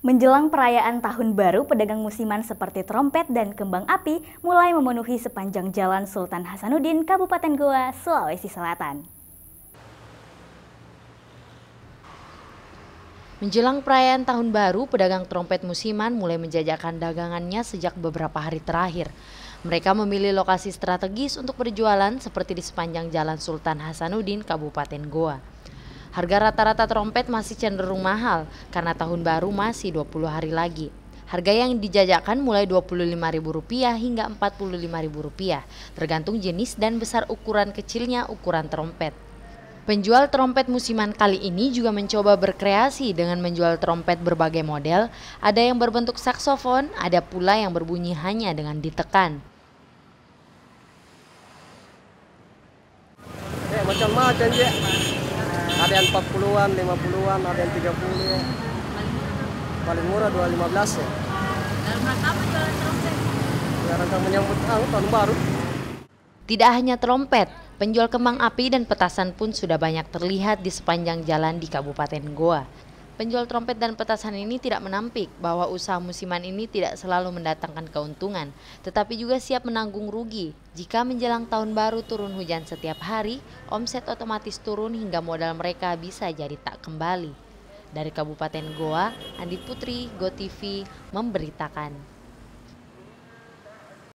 Menjelang perayaan Tahun Baru, pedagang musiman seperti trompet dan kembang api mulai memenuhi sepanjang Jalan Sultan Hasanuddin, Kabupaten Goa, Sulawesi Selatan. Menjelang perayaan Tahun Baru, pedagang trompet musiman mulai menjajakan dagangannya sejak beberapa hari terakhir. Mereka memilih lokasi strategis untuk berjualan seperti di sepanjang Jalan Sultan Hasanuddin, Kabupaten Goa. Harga rata-rata trompet masih cenderung mahal karena tahun baru masih 20 hari lagi. Harga yang dijajakan mulai Rp25.000 hingga Rp45.000, tergantung jenis dan besar ukuran kecilnya ukuran trompet. Penjual trompet musiman kali ini juga mencoba berkreasi dengan menjual trompet berbagai model. Ada yang berbentuk saksofon, ada pula yang berbunyi hanya dengan ditekan. Macam-macam ya. Ada yang 40-an, 50-an, ada yang 30 ya. Paling murah 215 ya. Dalam rangka apa jualan trompet? Ya, rangka menyambut tahun baru. Tidak hanya trompet, penjual kembang api dan petasan pun sudah banyak terlihat di sepanjang jalan di Kabupaten Goa. Penjual trompet dan petasan ini tidak menampik bahwa usaha musiman ini tidak selalu mendatangkan keuntungan, tetapi juga siap menanggung rugi. Jika menjelang tahun baru turun hujan setiap hari, omset otomatis turun hingga modal mereka bisa jadi tak kembali. Dari Kabupaten Goa, Andi Putri, GoTV memberitakan.